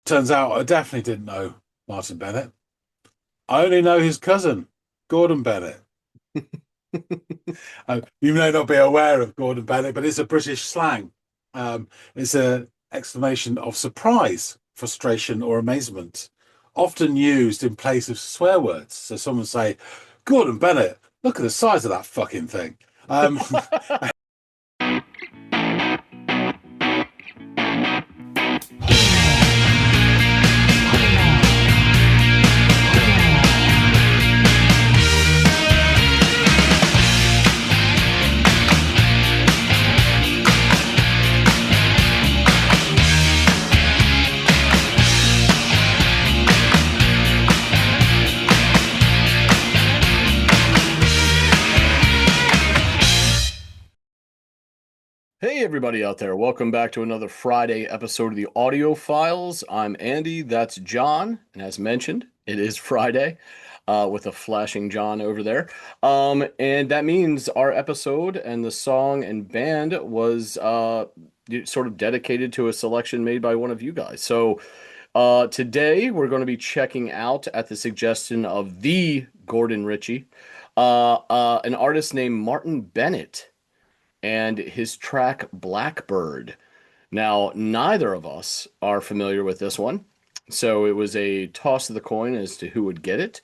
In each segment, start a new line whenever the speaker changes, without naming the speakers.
Turns out I definitely didn't know Martyn Bennett. I only know his cousin, Gordon Bennett. You may not be aware of Gordon Bennett, but it's a British slang. It's an exclamation of surprise, frustration, or amazement, often used in place of swear words. So someone say, Gordon Bennett, look at the size of that fucking thing. Um,
Hey, everybody out there. Welcome back to another Friday episode of the Audiophiles. I'm Andy. That's John. And as mentioned, it is Friday with a flashing John over there. And that means our episode and the song and band was sort of dedicated to a selection made by one of you guys. So today we're going to be checking out, at the suggestion of the Gordon Ritchie, an artist named Martyn Bennett and his track Blackbird. Now, neither of us are familiar with this one, so it was a toss of the coin as to who would get it.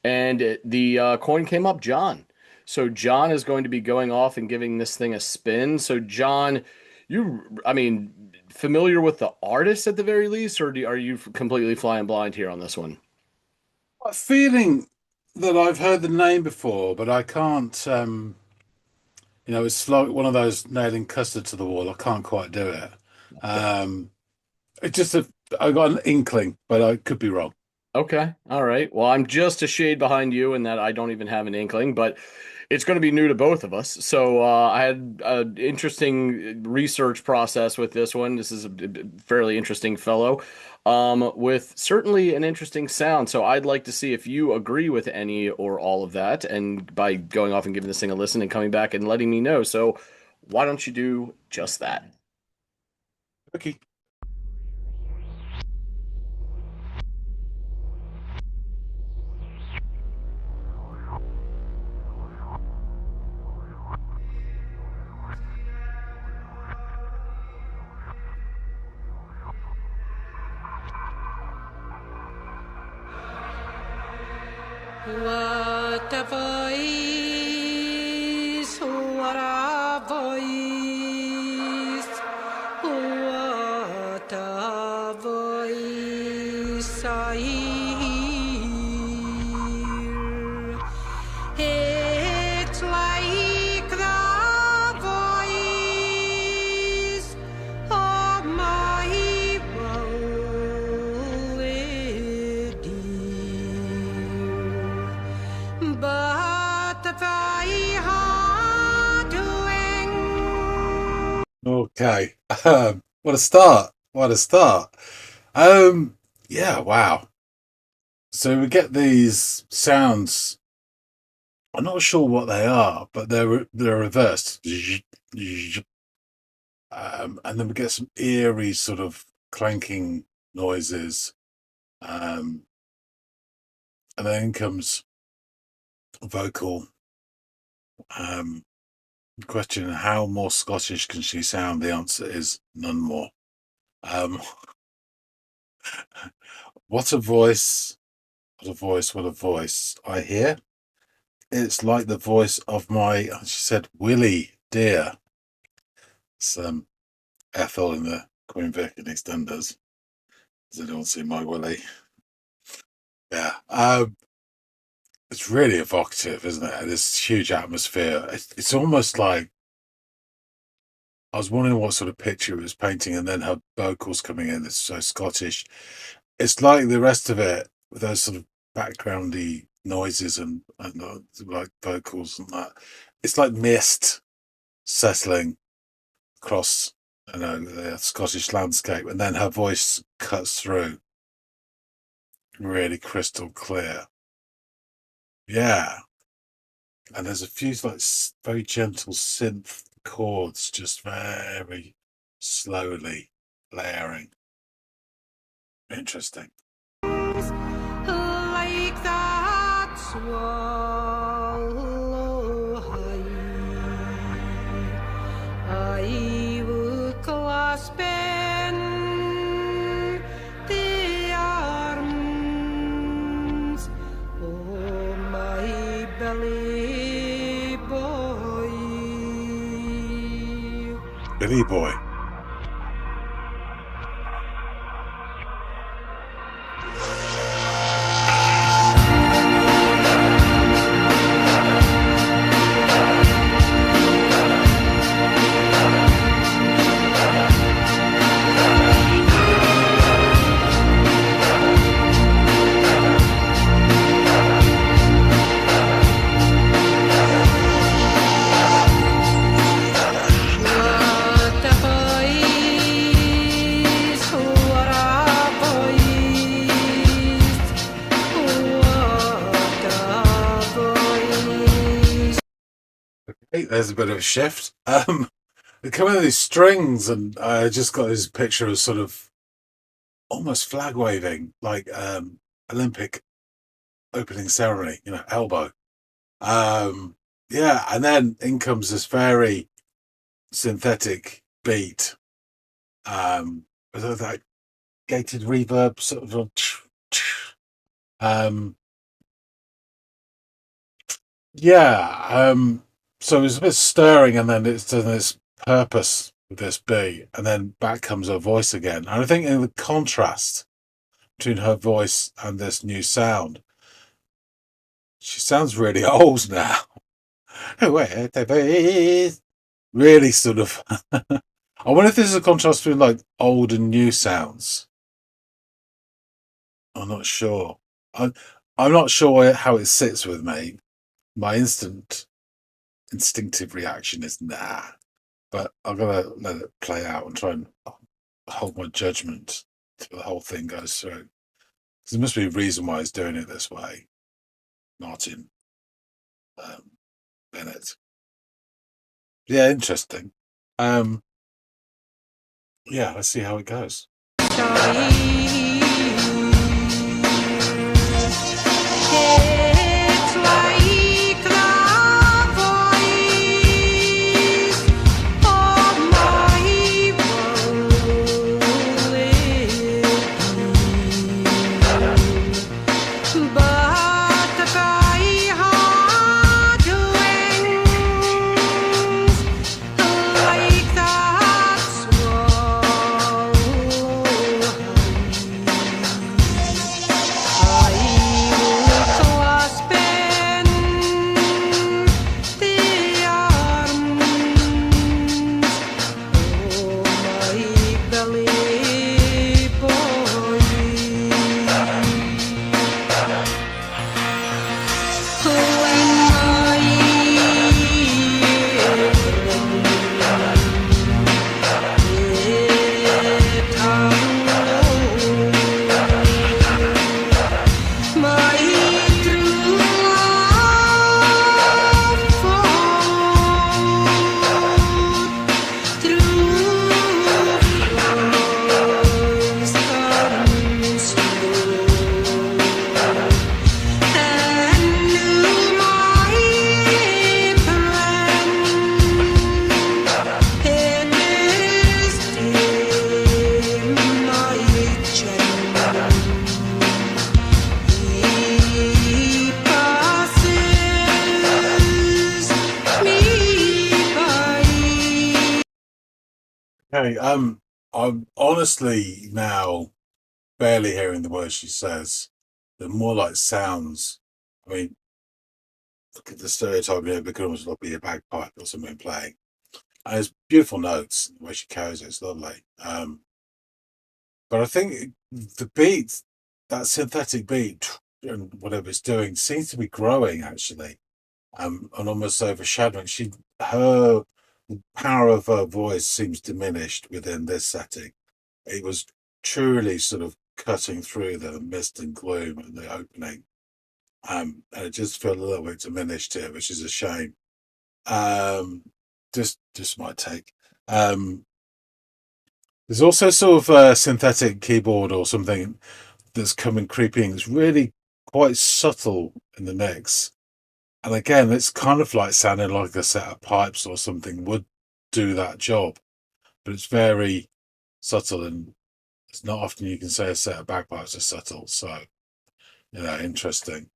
And the coin came up John. So John is going to be going off and giving this thing a spin. So John, familiar with the artist at the very least, or are you completely flying blind here on this one?
a feeling that I've heard the name before, but I can't. It's like one of those nailing custard to the wall. I can't quite do it.
Okay.
Um, it's just I got an inkling, but I could be wrong.
Okay. All right. Well, I'm just a shade behind you in that I don't even have an inkling, but it's going to be new to both of us. So I had an interesting research process with this one. This is a fairly interesting fellow, with certainly an interesting sound. So I'd like to see if you agree with any or all of that, and by going off and giving this thing a listen and coming back and letting me know. So why don't you do just that?
Okay.
What a voice, what a voice, what a voice I hear. It's like the voice of my beloved dear. But thy heart wing.
Okay. What a start. What a start. Um, yeah, wow. So we get these sounds. I'm not sure what they are, but they're reversed. And then we get some eerie sort of clanking noises. Um, and then comes a vocal. Um, Question: how more Scottish can she sound? The answer is none more. Um, what a voice! What a voice! What a voice! I hear. It's like the voice of my. She said, "Willie, dear." It's Ethel in the Queen Vic in EastEnders. Does anyone see my Willie? Yeah. It's really evocative, isn't it? This huge atmosphere. It's almost like I was wondering what sort of picture it was painting, and then her vocals coming in. It's so Scottish. It's like the rest of it with those sort of backgroundy noises and like vocals and that. It's like mist settling across, the Scottish landscape, and then her voice cuts through, really crystal clear. Yeah, and there's a few like very gentle synth chords, just very slowly layering. Interesting.
like that swallow high, I would clasp in the arms of my belly boy.
Billy boy.
What a voice, what a voice, what a voice.
Okay, there's a bit of a shift. They come in these strings, and I just got this picture of sort of almost flag waving, like Olympic opening ceremony, elbow. Yeah, and then in comes this very synthetic beat, with that gated reverb, sort of. Yeah. So it was a bit stirring, and then it's done this purpose with this beat, and then back comes her voice again. And I think in the contrast between her voice and this new sound, she sounds really old now. Really sort of. I wonder if this is a contrast between like old and new sounds. I'm not sure. I'm not sure how it sits with me. My instinctive reaction is nah, but I'm gonna let it play out and try and hold my judgment till the whole thing goes through. Because there must be a reason why he's doing it this way. Martyn Bennett. Yeah, interesting. Yeah, let's see how it goes.
It's like the voice of my but if I had wings like that swallow high,
Okay, I'm honestly now barely hearing the words she says. They're more like sounds. I mean, look at the stereotype here, it could almost be a bagpipe or something playing. And it's beautiful notes, the way she carries it's lovely. But I think the beat, that synthetic beat and whatever it's doing, seems to be growing actually, and almost overshadowing. The power of her voice seems diminished within this setting. It was truly sort of cutting through the mist and gloom and the opening. And it just felt a little bit diminished here, which is a shame. Just my take. There's also sort of a synthetic keyboard or something that's coming creeping. It's really quite subtle in the mix. And again, it's kind of like sounding like a set of pipes or something would do that job, but it's very subtle, and it's not often you can say a set of bagpipes are subtle. So, interesting.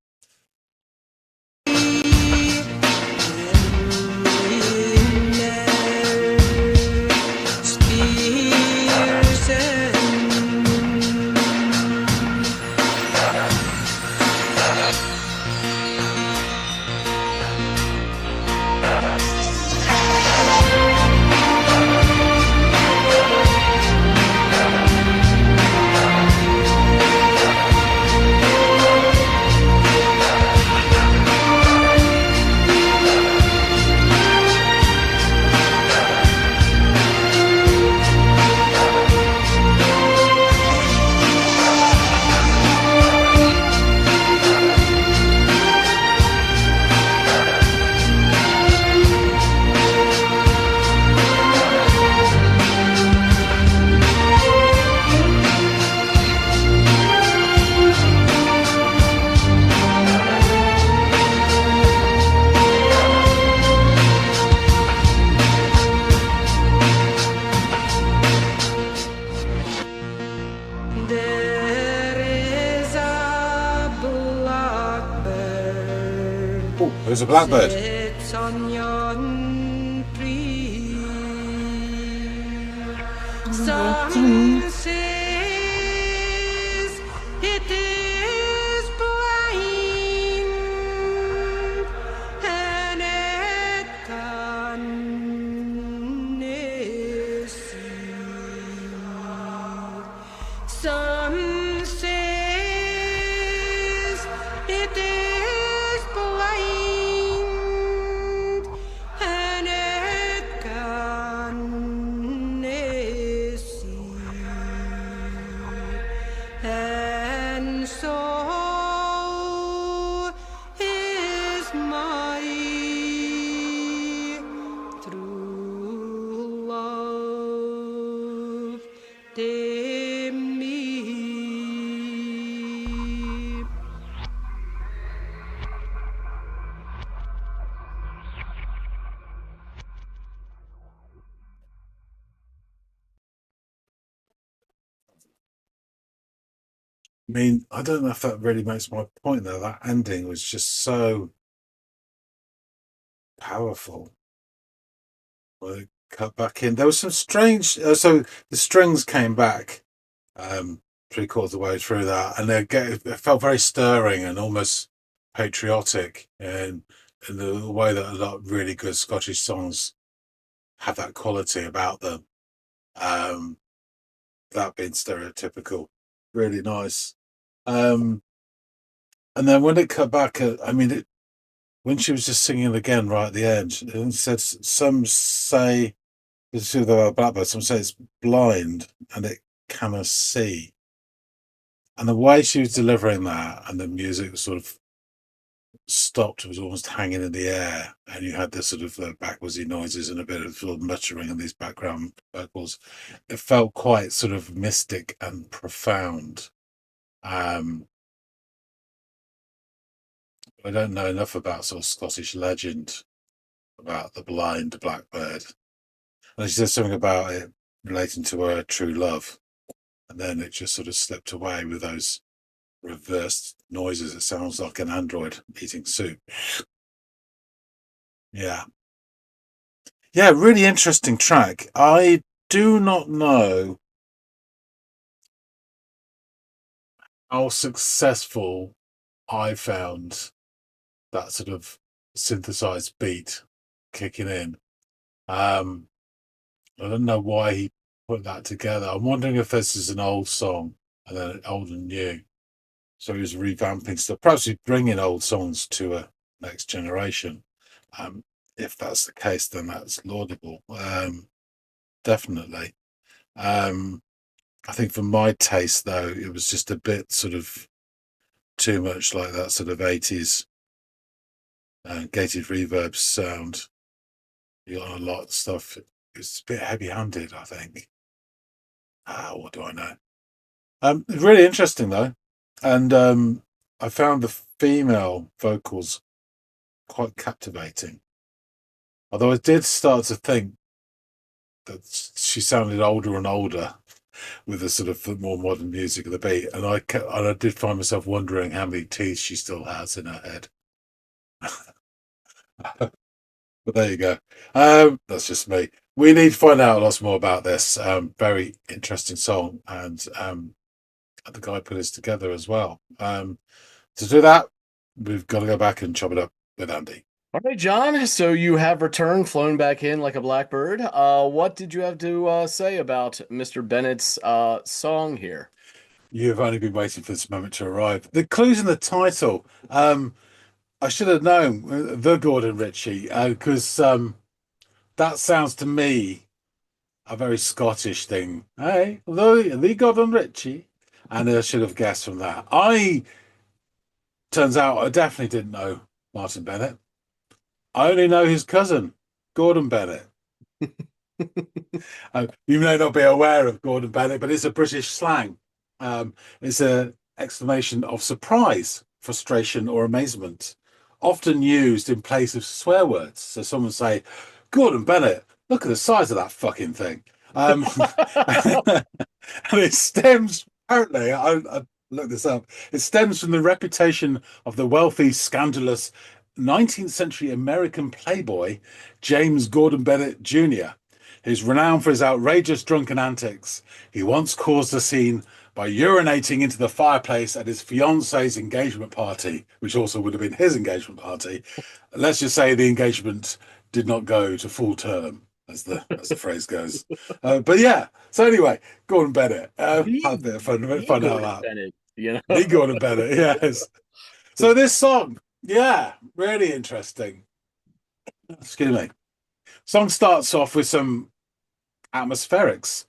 There is a blackbird.
Oh, there's a blackbird.
Sits on yon tree. Some says it is blind, and it can see. Some says it is blind, and it can see. And so is my true love to me.
I mean, I don't know if that really makes my point though. That ending was just so powerful. Well, cut back in. There was some strange. So the strings came back, 3/4 of the way through that, and it felt very stirring and almost patriotic, and in the way that a lot of really good Scottish songs have that quality about them. That being stereotypical, really nice. And then when it cut back, when she was just singing again right at the end, and it said, "Some say it's through the blackbird. Some say it's blind and it cannot see." And the way she was delivering that, and the music sort of stopped, was almost hanging in the air, and you had this sort of backwardsy noises and a bit of sort of muttering and these background vocals. It felt quite sort of mystic and profound. I don't know enough about sort of Scottish legend about the blind blackbird. And she said something about it relating to her true love, and then it just sort of slipped away with those reversed noises. It sounds like an android eating soup. Yeah, really interesting track. I do not know how successful I found that sort of synthesized beat kicking in. I don't know why he put that together. I'm wondering if this is an old song and then old and new. So he was revamping stuff. Perhaps he's bringing old songs to a next generation. If that's the case, then that's laudable. Definitely. I think for my taste, though, it was just a bit sort of too much like that sort of 80s gated reverb sound. You got a lot of stuff. It's a bit heavy-handed, I think. What do I know? It's really interesting though, and I found the female vocals quite captivating. Although I did start to think that she sounded older and older with the sort of more modern music of the beat, and I did find myself wondering how many teeth she still has in her head. But there you go. That's just me. We need to find out lots more about this very interesting song, and the guy put this together as well. To do that, we've got to go back and chop it up with Andy.
All right, John. So you have returned, flown back in like a blackbird. What did you have to say about Mr. Bennett's song here?
You've only been waiting for this moment to arrive. The clues in the title. I should have known the Gordon Ritchie because that sounds to me a very Scottish thing. Hey, the Gordon Ritchie, and I should have guessed from that. Turns out I definitely didn't know Martyn Bennett. I only know his cousin, Gordon Bennett. You may not be aware of Gordon Bennett, but it's a British slang. It's an exclamation of surprise, frustration, or amazement, often used in place of swear words. So someone say, Gordon Bennett, look at the size of that fucking thing. And it stems, apparently, I looked this up, it stems from the reputation of the wealthy, scandalous 19th century American playboy James Gordon Bennett Jr., who's renowned for his outrageous drunken antics. He once caused a scene by urinating into the fireplace at his fiance's engagement party, which also would have been his engagement party. Let's just say the engagement did not go to full term, as the phrase goes. But yeah, so anyway, Gordon Bennett. Had a bit of fun out of that.
Bennett, you know?
The Gordon Bennett, yes. So this song, yeah, really interesting. Excuse me. Song starts off with some atmospherics.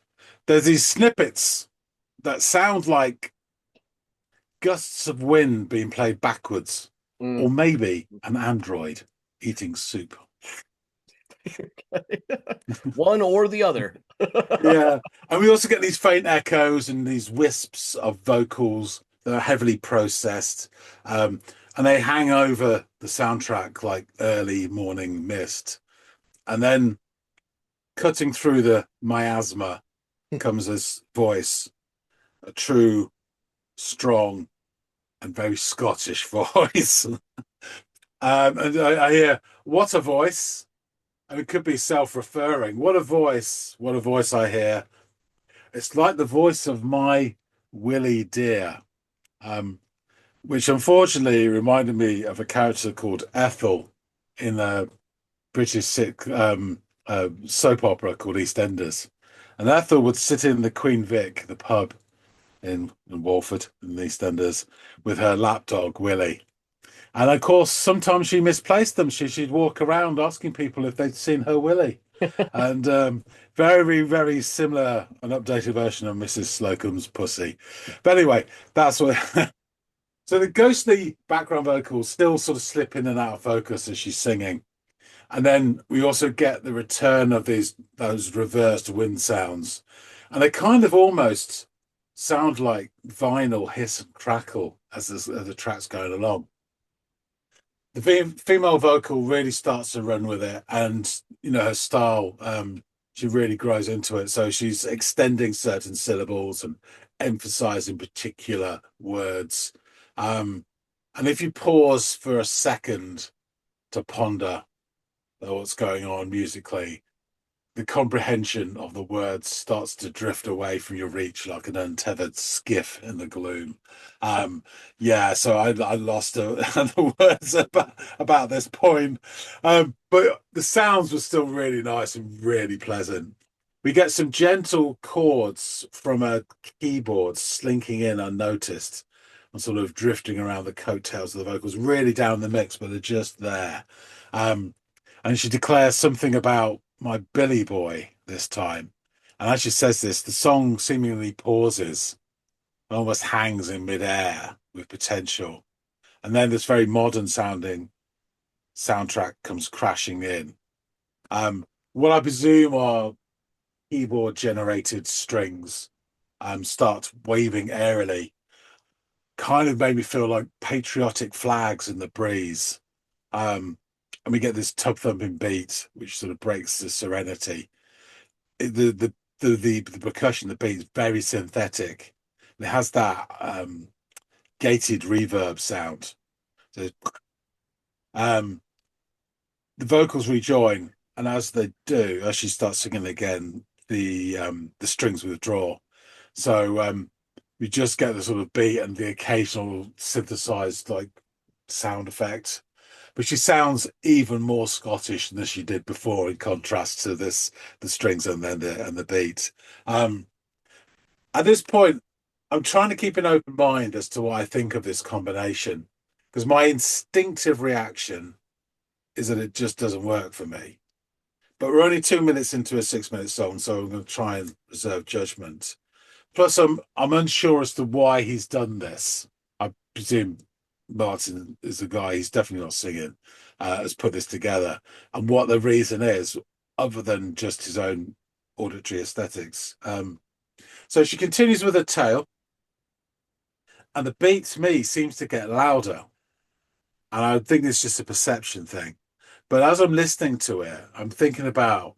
There's these snippets that sound like gusts of wind being played backwards, or maybe an android eating soup.
One or the other.
Yeah, and we also get these faint echoes and these wisps of vocals that are heavily processed, and they hang over the soundtrack like early morning mist. And then cutting through the miasma comes this voice, a true, strong, and very Scottish voice. And I hear, what a voice. And it could be self-referring. What a voice I hear. It's like the voice of my Willie dear, which unfortunately reminded me of a character called Ethel in a British soap opera called EastEnders. And Ethel would sit in the Queen Vic, the pub in Walford, in EastEnders, with her lapdog, Willie. And of course, sometimes she misplaced them. She'd walk around asking people if they'd seen her Willie. And very, very similar, an updated version of Mrs. Slocum's Pussy. But anyway, that's what. So the ghostly background vocals still sort of slip in and out of focus as she's singing. And then we also get the return of those reversed wind sounds. And they kind of almost sound like vinyl hiss and crackle as the track's going along. The female vocal really starts to run with it, and her style, she really grows into it. So she's extending certain syllables and emphasizing particular words. And if you pause for a second to ponder what's going on musically, the comprehension of the words starts to drift away from your reach like an untethered skiff in the gloom. So I lost the words about this point, but the sounds were still really nice and really pleasant. We get some gentle chords from a keyboard slinking in unnoticed and sort of drifting around the coattails of the vocals, really down the mix, but they're just there. And she declares something about my Billy boy this time. And as she says this, the song seemingly pauses, almost hangs in midair with potential. And then this very modern sounding soundtrack comes crashing in. What I presume are keyboard generated strings start waving airily. Kind of made me feel like patriotic flags in the breeze. And we get this tub thumping beat, which sort of breaks the serenity. The percussion, the beat is very synthetic. It has that gated reverb sound. So, um, the vocals rejoin, and as they do, as she starts singing again, the strings withdraw. So we just get the sort of beat and the occasional synthesized like sound effect. But she sounds even more Scottish than she did before, in contrast to this, the strings and then the beat. Um, at this point, I'm trying to keep an open mind as to what I think of this combination, because my instinctive reaction is that it just doesn't work for me. But we're only 2 minutes into a 6 minute song, so I'm going to try and reserve judgment. Plus, I'm unsure as to why he's done this. I presume Martyn is the guy, he's definitely not singing, has put this together, and what the reason is, other than just his own auditory aesthetics. So she continues with her tale, and the beat to me seems to get louder. And I think it's just a perception thing. But as I'm listening to it, I'm thinking about,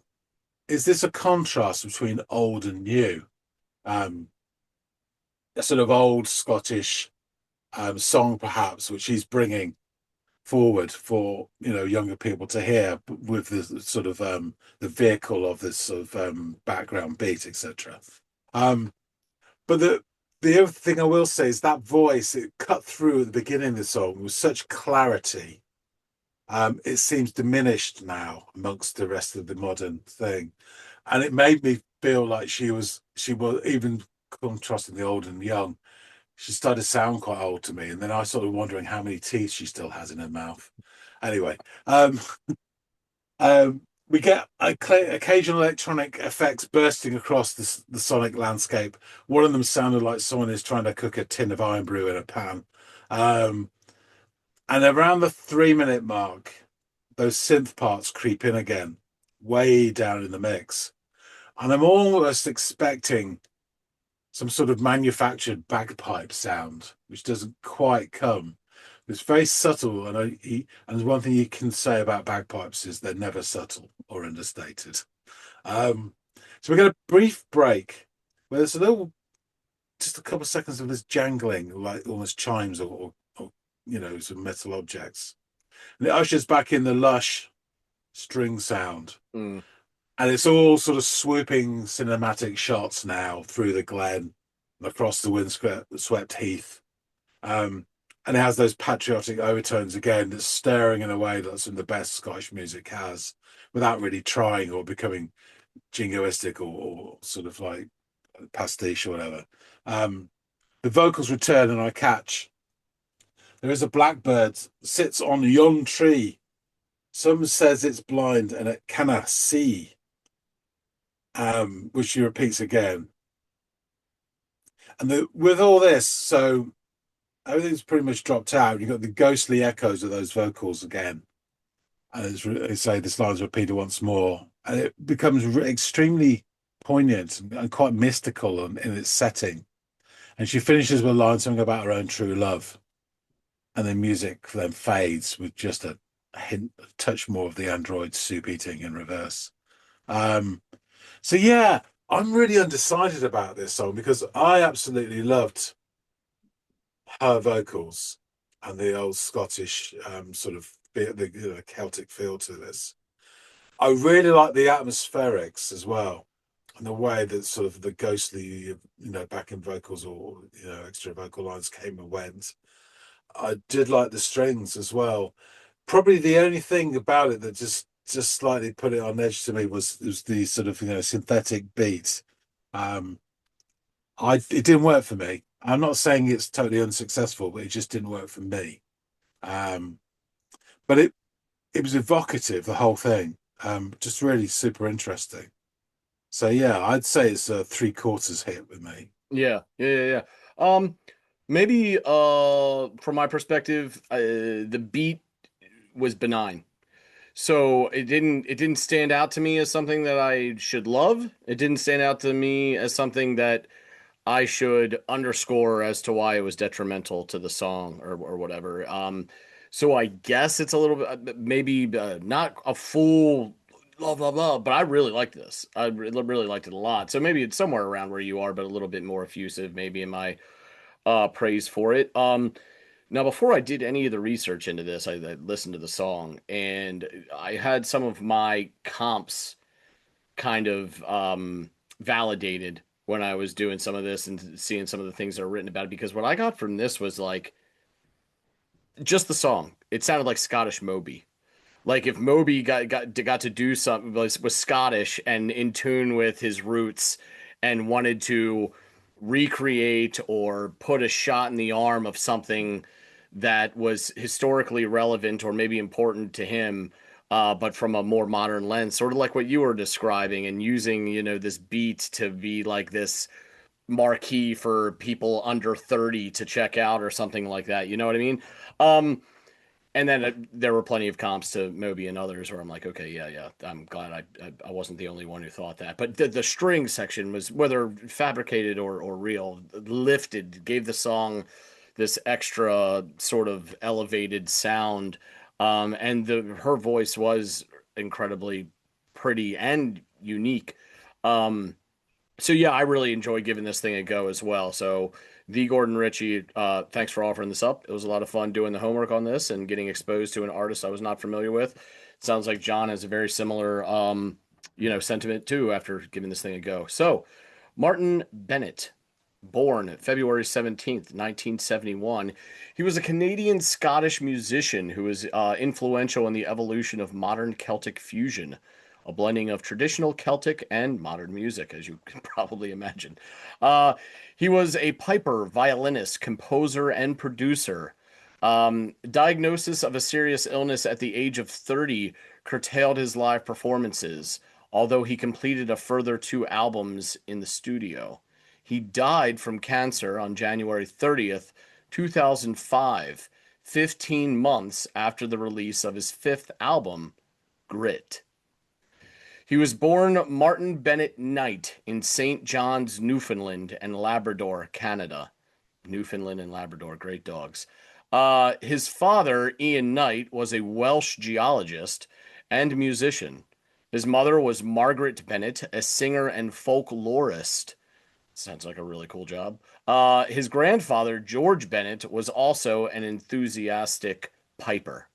is this a contrast between old and new? A sort of old Scottish song, perhaps, which he's bringing forward for younger people to hear, with the sort of the vehicle of this sort of background beat, etc. But the other thing I will say is that voice, it cut through at the beginning of the song with such clarity. It seems diminished now amongst the rest of the modern thing, and it made me feel like she was even contrasting the old and young. She started to sound quite old to me, and then I started wondering how many teeth she still has in her mouth. Anyway, we get occasional electronic effects bursting across the sonic landscape. One of them sounded like someone is trying to cook a tin of iron brew in a pan. And around the 3 minute mark, those synth parts creep in again, way down in the mix. And I'm almost expecting some sort of manufactured bagpipe sound, which doesn't quite come. It's very subtle, and and one thing you can say about bagpipes is they're never subtle or understated. So we get a brief break where there's just a couple of seconds of this jangling, like almost chimes or some metal objects, and it ushers back in the lush string sound. And it's all sort of swooping cinematic shots now through the glen, across the windswept heath. And it has those patriotic overtones again, that's stirring in a way that's some of the best Scottish music has, without really trying or becoming jingoistic or sort of like pastiche or whatever. The vocals return, and I catch, there is a blackbird sits on yon tree. Some says it's blind and it canna see. Which she repeats again. And with all this, so everything's pretty much dropped out. You've got the ghostly echoes of those vocals again. And they say this line's repeated once more. And it becomes extremely poignant and quite mystical in its setting. And she finishes with a line something about her own true love. And the music then fades with just a touch more of the android soup eating in reverse. So yeah, I'm really undecided about this song, because I absolutely loved her vocals and the old Scottish sort of the Celtic feel to this. I really like the atmospherics as well, and the way that sort of the ghostly, backing vocals or extra vocal lines came and went. I did like the strings as well. Probably the only thing about it that just slightly put it on edge to me was the sort of synthetic beat. It didn't work for me. I'm not saying it's totally unsuccessful, but it just didn't work for me. But it was evocative, the whole thing. Just really super interesting. So yeah, I'd say it's a 3/4 hit with me.
Yeah. Maybe from my perspective, the beat was benign. So it didn't stand out to me as something that I should love. It didn't stand out to me as something that I should underscore as to why it was detrimental to the song or whatever. So I guess it's a little bit, maybe not a full blah, blah, blah, but I really like this. Really liked it a lot. So maybe it's somewhere around where you are, but a little bit more effusive, maybe in my praise for it. Now, before I did any of the research into this, I listened to the song and I had some of my comps kind of validated when I was doing some of this and seeing some of the things that are written about it. Because what I got from this was like just the song. It sounded like Scottish Moby. Like if Moby got to do something was Scottish and in tune with his roots and wanted to recreate or put a shot in the arm of something that was historically relevant or maybe important to him, but from a more modern lens, sort of like what you were describing, and using, this beat to be like this marquee for people under 30 to check out or something like that. You know what I mean? Um, and then there were plenty of comps to Moby and others where I'm like, okay, yeah, I'm glad I wasn't the only one who thought that. But the string section was, whether fabricated or real, lifted, gave the song this extra sort of elevated sound. And her voice was incredibly pretty and unique. Um, so yeah, I really enjoy giving this thing a go as well. So the Gordon Ritchie, thanks for offering this up. It was a lot of fun doing the homework on this and getting exposed to an artist I was not familiar with. Sounds like John has a very similar, sentiment too after giving this thing a go. So Martyn Bennett, born February 17th, 1971. He was a Canadian Scottish musician who was influential in the evolution of modern Celtic fusion, a blending of traditional Celtic and modern music, as you can probably imagine. Uh, he was a piper, violinist, composer, and producer. Diagnosis of a serious illness at the age of 30 curtailed his live performances, although he completed a further 2 albums in the studio. He died from cancer on January 30th, 2005, 15 months after the release of his 5th album, Grit. He was born Martyn Bennett Knight in St. John's, Newfoundland and Labrador, Canada. Newfoundland and Labrador, great dogs. His father, Ian Knight, was a Welsh geologist and musician. His mother was Margaret Bennett, a singer and folklorist. Sounds like a really cool job. His grandfather, George Bennett, was also an enthusiastic piper.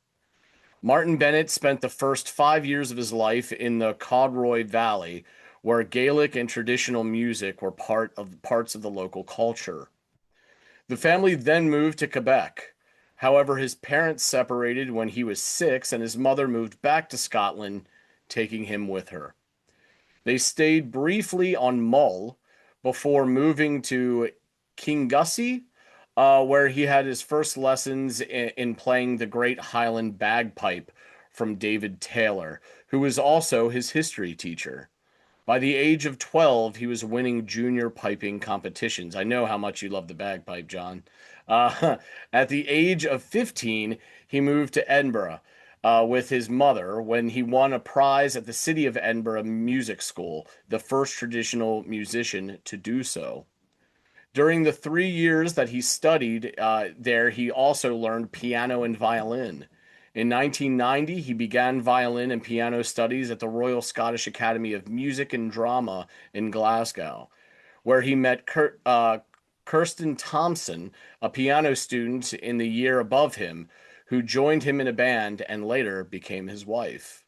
Martyn Bennett spent the first 5 years of his life in the Codroy Valley, where Gaelic and traditional music were parts of the local culture. The family then moved to Quebec. However, his parents separated when he was 6, and his mother moved back to Scotland, taking him with her. They stayed briefly on Mull before moving to Kingussie, where he had his first lessons in playing the great Highland bagpipe from David Taylor, who was also his history teacher. By the age of 12, he was winning junior piping competitions. I know how much you love the bagpipe, John. At the age of 15, he moved to Edinburgh with his mother when he won a prize at the City of Edinburgh Music School, the first traditional musician to do so. During the 3 years that he studied there, he also learned piano and violin. In 1990, he began violin and piano studies at the Royal Scottish Academy of Music and Drama in Glasgow, where he met Kirsten Thompson, a piano student in the year above him, who joined him in a band and later became his wife.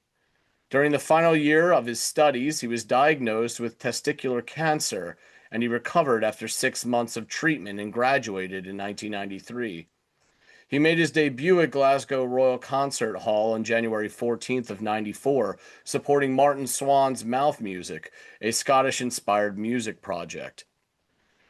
During the final year of his studies, he was diagnosed with testicular cancer, and he recovered after 6 months of treatment and graduated in 1993. He made his debut at Glasgow Royal Concert Hall on January 14th of 94, supporting Martin Swan's Mouth Music, a Scottish-inspired music project.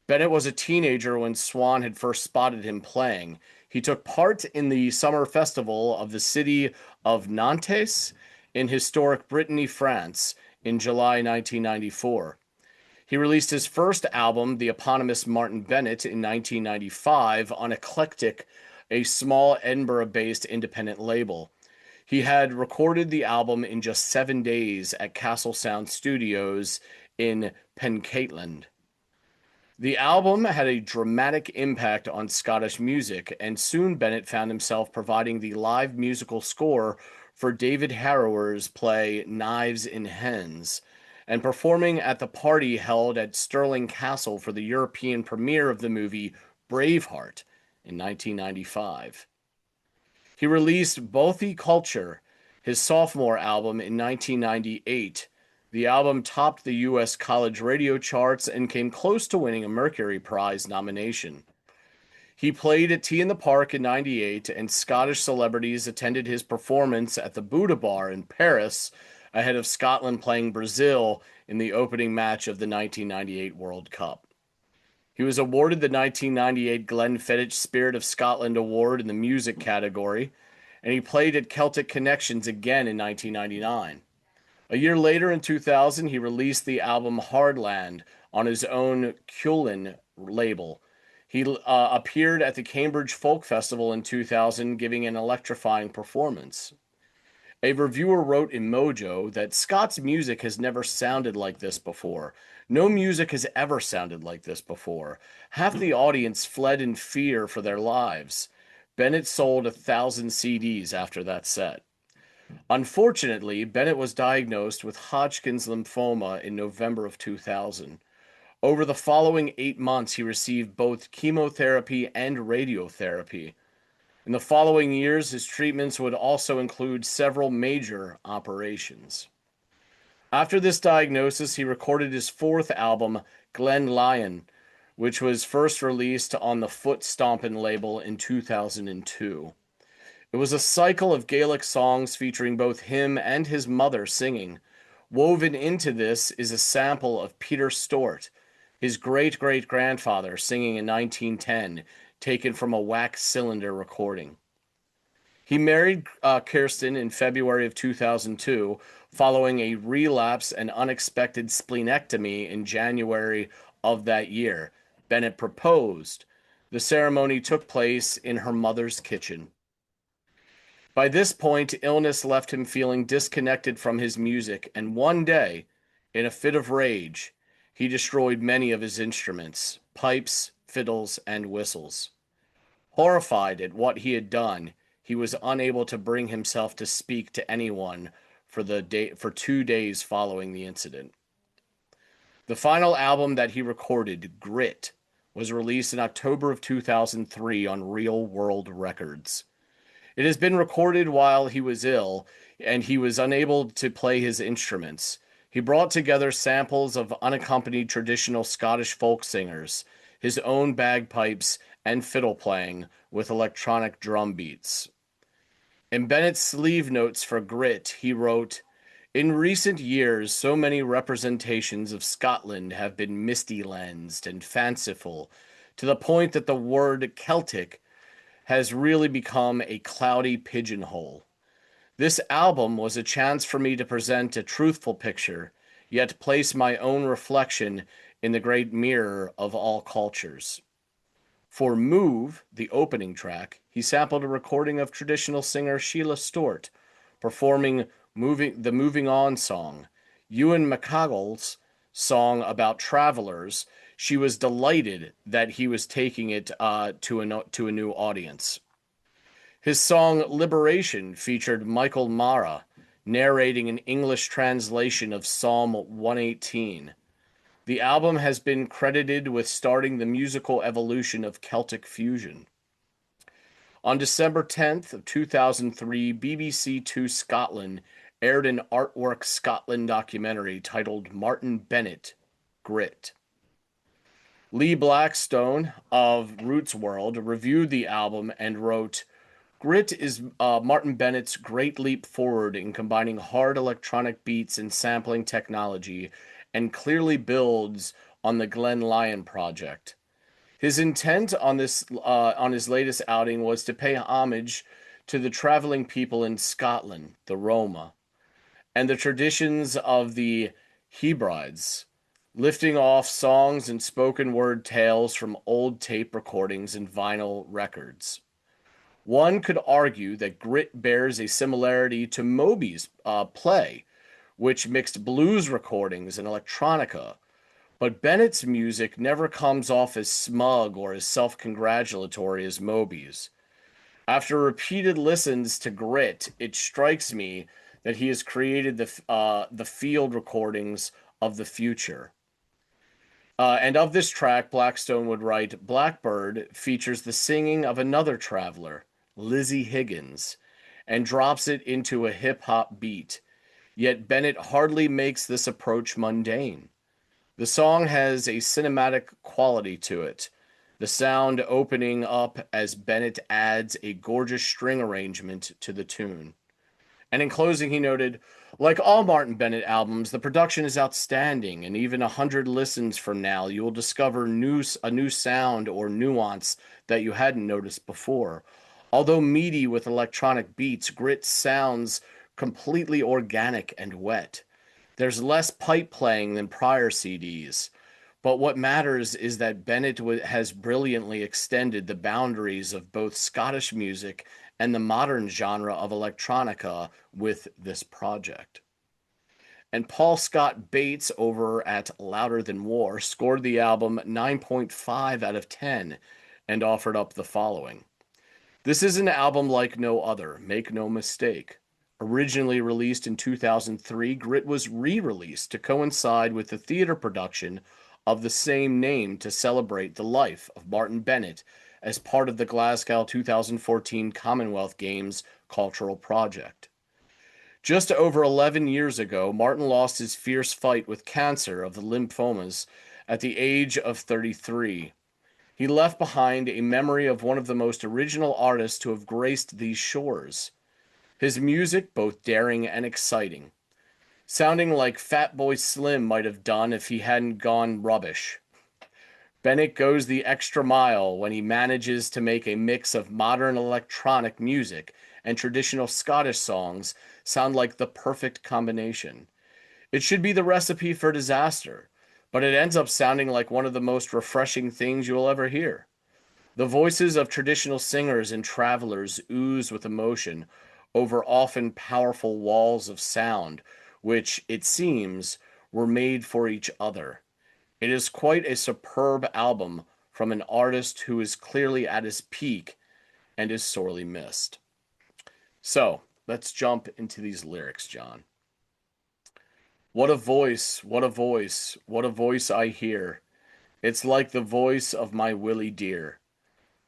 Bennett was a teenager when Swan had first spotted him playing. He took part in the summer festival of the city of Nantes in historic Brittany, France, in July 1994. He released his first album, the eponymous Martyn Bennett, in 1995 on Eclectic, a small Edinburgh-based independent label. He had recorded the album in just 7 days at Castle Sound Studios in Pencaitland. The album had a dramatic impact on Scottish music, and soon Bennett found himself providing the live musical score for David Harrower's play Knives in Hens, and performing at the party held at Stirling Castle for the European premiere of the movie Braveheart in 1995. He released Bothy Culture, his sophomore album, in 1998. The album topped the U.S. college radio charts and came close to winning a Mercury Prize nomination. He played at Tea in the Park in '98, and Scottish celebrities attended his performance at the Buddha Bar in Paris ahead of Scotland playing Brazil in the opening match of the 1998 World Cup. He was awarded the 1998 Glenfiddich Spirit of Scotland Award in the music category, and he played at Celtic Connections again in 1999. A year later, in 2000, he released the album Hardland on his own Cullen label. He appeared at the Cambridge Folk Festival in 2000, giving an electrifying performance. A reviewer wrote in Mojo that Scott's music has never sounded like this before. No music has ever sounded like this before. Half the audience fled in fear for their lives. Bennett sold 1,000 CDs after that set. Unfortunately, Bennett was diagnosed with Hodgkin's lymphoma in November of 2000. Over the following 8 months, he received both chemotherapy and radiotherapy. In the following years, his treatments would also include several major operations. After this diagnosis, he recorded his fourth album, Glen Lyon, which was first released on the Foot Stompin' label in 2002. It was a cycle of Gaelic songs featuring both him and his mother singing. Woven into this is a sample of Peter Stort, his great-great-grandfather, singing in 1910, taken from a wax cylinder recording. He married Kirsten in February of 2002, following a relapse and unexpected splenectomy in January of that year. Bennett proposed. The ceremony took place in her mother's kitchen. By this point, illness left him feeling disconnected from his music, and one day, in a fit of rage, he destroyed many of his instruments, pipes, fiddles, and whistles. Horrified at what he had done, he was unable to bring himself to speak to anyone for 2 days following the incident. The final album that he recorded, Grit, was released in October of 2003 on Real World Records. It has been recorded while he was ill, and he was unable to play his instruments. He brought together samples of unaccompanied traditional Scottish folk singers, his own bagpipes, and fiddle playing with electronic drum beats. In Bennett's sleeve notes for Grit, he wrote, "In recent years, so many representations of Scotland have been misty-lensed and fanciful, to the point that the word Celtic has really become a cloudy pigeonhole. This album was a chance for me to present a truthful picture, yet place my own reflection in the great mirror of all cultures." For Move, the opening track, he sampled a recording of traditional singer Sheila Stewart performing the Moving On song. Ewan McCaggle's song about travelers, she was delighted that he was taking it to a new audience. His song Liberation featured Michael Mara narrating an English translation of Psalm 118. The album has been credited with starting the musical evolution of Celtic fusion. On December 10th of 2003, BBC Two Scotland aired an Artwork Scotland documentary titled Martyn Bennett, Grit. Lee Blackstone of Roots World reviewed the album and wrote, "Grit is Martyn Bennett's great leap forward in combining hard electronic beats and sampling technology, and clearly builds on the Glen Lyon project. His intent on his latest outing was to pay homage to the traveling people in Scotland, the Roma, and the traditions of the Hebrides, lifting off songs and spoken word tales from old tape recordings and vinyl records. One could argue that Grit bears a similarity to Moby's play, which mixed blues recordings and electronica, But Bennett's music never comes off as smug or as self-congratulatory as Moby's. After repeated listens to Grit, it strikes me that he has created the field recordings of the future. And of this track, Blackstone would write, Blackbird features the singing of another traveler, Lizzie Higgins, and drops it into a hip-hop beat. Yet Bennett hardly makes this approach mundane. The song has a cinematic quality to it, the sound opening up as Bennett adds a gorgeous string arrangement to the tune. And in closing, he noted, like all Martyn Bennett albums, the production is outstanding, and even 100 listens from now, you will discover a new sound or nuance that you hadn't noticed before. Although meaty with electronic beats, Grit sounds completely organic and wet. There's less pipe playing than prior CDs. But what matters is that Bennett has brilliantly extended the boundaries of both Scottish music and the modern genre of electronica with this project. And Paul Scott Bates over at Louder Than War scored the album 9.5 out of 10 and offered up the following. This is an album like no other, make no mistake. Originally released in 2003, Grit was re-released to coincide with the theater production of the same name to celebrate the life of Martyn Bennett as part of the Glasgow 2014 Commonwealth Games cultural project. Just over 11 years ago, Martyn lost his fierce fight with cancer of the lymphomas at the age of 33. He left behind a memory of one of the most original artists to have graced these shores. His music, both daring and exciting, sounding like Fatboy Slim might have done if he hadn't gone rubbish. Bennett goes the extra mile when he manages to make a mix of modern electronic music and traditional Scottish songs sound like the perfect combination. It should be the recipe for disaster, but it ends up sounding like one of the most refreshing things you'll ever hear. The voices of traditional singers and travelers ooze with emotion over often powerful walls of sound, which, it seems, were made for each other. It is quite a superb album from an artist who is clearly at his peak and is sorely missed. So, let's jump into these lyrics, John. What a voice, what a voice, what a voice I hear. It's like the voice of my Willie dear.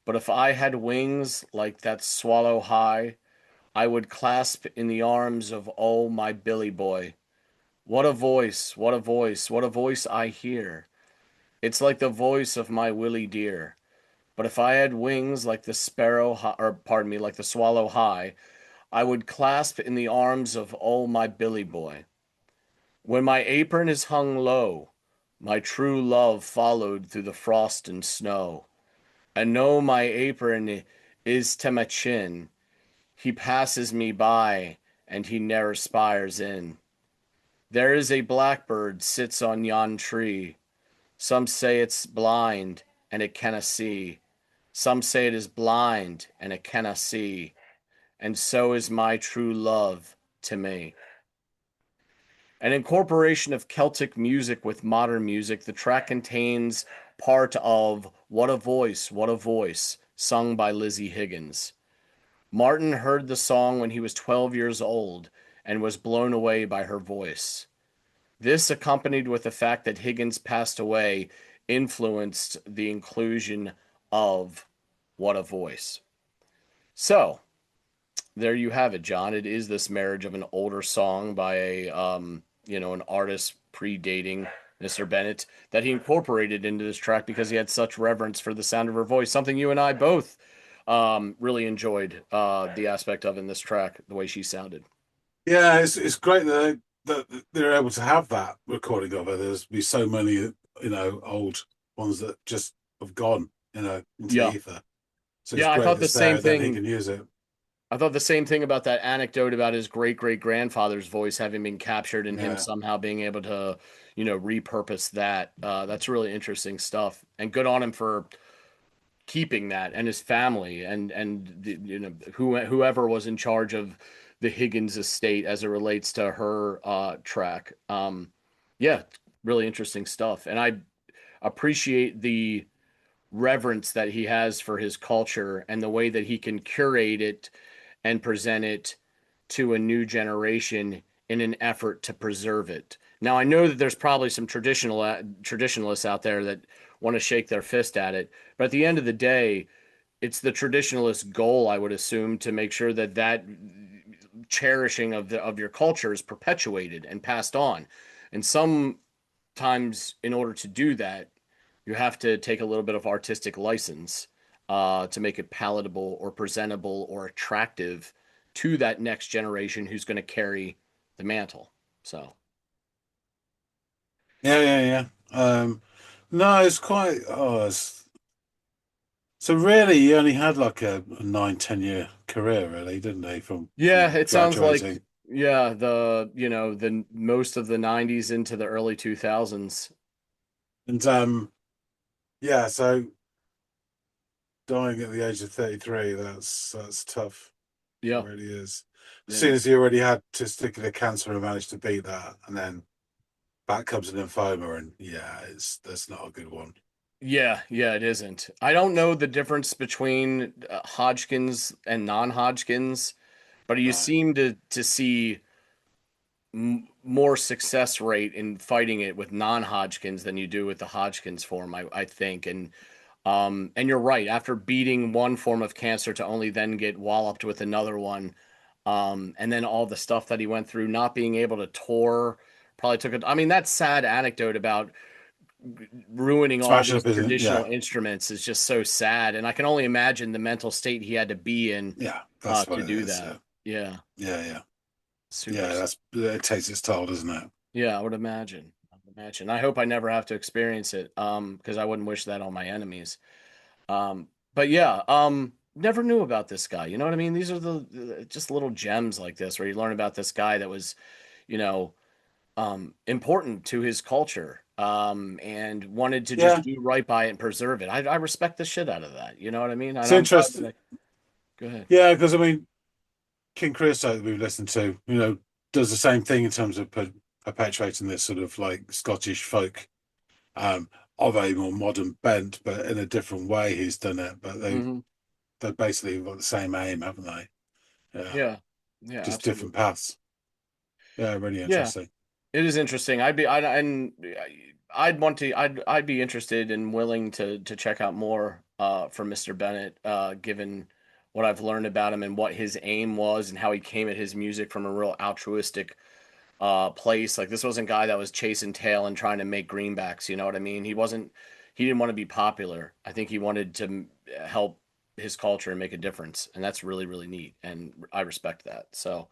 But if I had wings like that swallow high, I would clasp in the arms of, oh, my Billy boy. What a voice, what a voice, what a voice I hear. It's like the voice of my Willie dear. But if I had wings like the like the swallow high, I would clasp in the arms of, oh, my Billy boy. When my apron is hung low, my true love followed through the frost and snow. And no, my apron is to my chin. He passes me by, and he ne'er spires in. There is a blackbird sits on yon tree. Some say it's blind, and it canna see. Some say it is blind, and it canna see. And so is my true love to me. An incorporation of Celtic music with modern music, the track contains part of What a Voice, sung by Lizzie Higgins. Martyn heard the song when he was 12 years old and was blown away by her voice. This, accompanied with the fact that Higgins passed away, influenced the inclusion of What a Voice. So, there you have it, John. It is this marriage of an older song by an artist predating Mr. Bennett that he incorporated into this track because he had such reverence for the sound of her voice, something you and I both really enjoyed the aspect of in this track, the way she sounded.
Yeah, it's great that they're able to have that recording of her. There's be so many, old ones that just have gone, into
Yeah.
ether. So
Yeah,
it's
I
great
thought the
it's
same
there that he
thing.
can use it.
I thought the same thing about that anecdote about his great-great-grandfather's voice having been captured and him
Yeah.
somehow being able to, repurpose that. That's really interesting stuff. And good on him for keeping that, and his family, and whoever was in charge of the Higgins estate as it relates to her track. Yeah, really interesting stuff. And I appreciate the reverence that he has for his culture and the way that he can curate it and present it to a new generation in an effort to preserve it. Now, I know that there's probably some traditionalists out there that want to shake their fist at it, but at the end of the day, it's the traditionalist goal, I would assume, to make sure that that cherishing of your culture is perpetuated and passed on. And sometimes, in order to do that, you have to take a little bit of artistic license to make it palatable or presentable or attractive to that next generation who's going to carry the mantle. So,
Yeah, yeah, yeah. No, it's quite. So really, he only had like a 9, 10 year career, really, didn't he?
yeah,
From
it sounds like
graduating,
yeah, the most of the 90s into the early 2000s.
and yeah, so dying at the age of 33, that's tough. It
Yeah,
really is.
yeah.
Seeing as he already had testicular cancer and managed to beat that, and then back comes a lymphoma, and yeah, that's not a good one.
Yeah, yeah, it isn't. I don't know the difference between Hodgkin's and non-Hodgkin's, but you
No,
seem to see more success rate in fighting it with non-Hodgkin's than you do with the Hodgkin's form, I think. And you're right. After beating one form of cancer to only then get walloped with another one, and then all the stuff that he went through, not being able to tour, probably took it. I mean, that sad anecdote about ruining all
smashing
these
up isn't.
traditional
Yeah,
instruments is just so sad. And I can only imagine the mental state he had to be in
yeah, that's what
to
it
do
is.
that. Yeah,
Yeah, yeah,
super.
yeah. That's it takes its toll, doesn't it?
Yeah, I would imagine. I would imagine. I hope I never have to experience it, because I wouldn't wish that on my enemies. But yeah, never knew about this guy. You know what I mean? These are just little gems like this where you learn about this guy that was, you know, important to his culture, and wanted to just
Yeah,
do right by it and preserve it. I respect the shit out of that. You know what I mean? And
it's
I'm glad
interesting.
that go ahead.
Yeah, because I mean, King Creosote that we've listened to, does the same thing in terms of perpetuating this sort of like Scottish folk, um, of a more modern bent, but in a different way. He's done it, but
Hmm.
they basically got the same aim, haven't they? Yeah,
Yeah, yeah,
just different
absolutely.
paths. Yeah, really
Yeah,
interesting.
it is interesting. I'd want to. I'd be interested and willing to check out more from Mr. Bennett, given what I've learned about him and what his aim was and how he came at his music from a real altruistic place. Like this wasn't a guy that was chasing tail and trying to make greenbacks. You know what I mean? He wasn't. He didn't want to be popular. I think he wanted to help his culture and make a difference, and that's really really neat. And I respect that. So.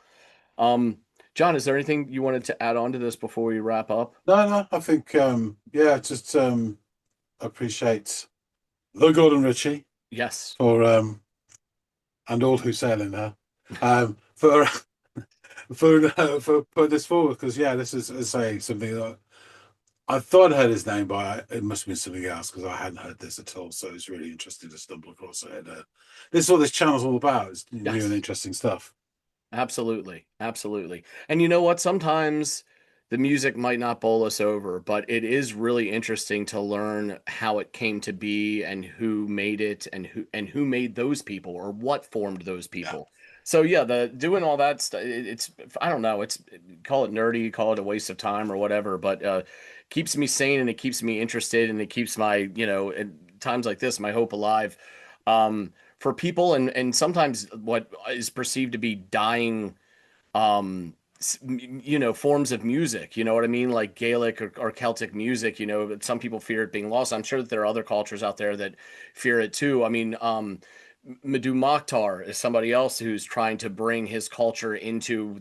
Um, John, is there anything you wanted to add on to this before we wrap up?
No, no, I think yeah, just appreciate the Gordon Ritchie
Yes.
for and all who sail in her for for putting this forward, because yeah, this is, as I say, something that I thought I heard his name, but it must have been something else because I hadn't heard this at all. So it's really interesting to stumble across it. And, this is what this channel's all about. It's new and
Yes.
interesting stuff.
Absolutely. Absolutely. And you know what? Sometimes the music might not bowl us over, but it is really interesting to learn how it came to be and who made it and who made those people or what formed those
Yeah.
people. So yeah, the doing all that stuff, it's I don't know, it's call it nerdy, call it a waste of time or whatever, but keeps me sane and it keeps me interested and it keeps my, at times like this, my hope alive. For people and sometimes what is perceived to be dying forms of music, you know what I mean, like Gaelic or Celtic music, but some people fear it being lost. I'm sure that there are other cultures out there that fear it too. I mean, Madhu Mokhtar is somebody else who's trying to bring his culture into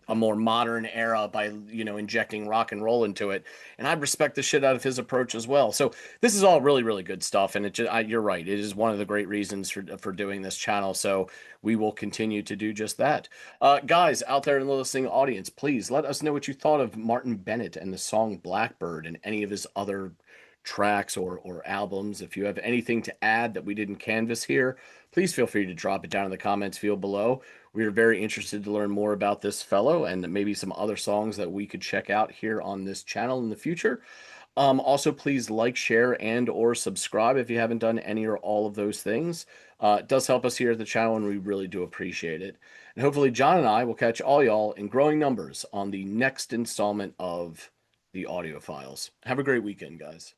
a more modern era by injecting rock and roll into it, and I respect the shit out of his approach as well. So this is all really really good stuff, and you're right, it is one of the great reasons for doing this channel. So we will continue to do just that. Guys out there in the listening audience, please let us know what you thought of Martyn Bennett and the song Blackbird and any of his other tracks or albums. If you have anything to add that we didn't canvas here, please feel free to drop it down in the comments field below. We are very interested to learn more about this fellow and maybe some other songs that we could check out here on this channel in the future. Also, please like, share, and or subscribe if you haven't done any or all of those things. It does help us here at the channel, and we really do appreciate it. And hopefully John and I will catch all y'all in growing numbers on the next installment of the Audiophiles. Have a great weekend, guys.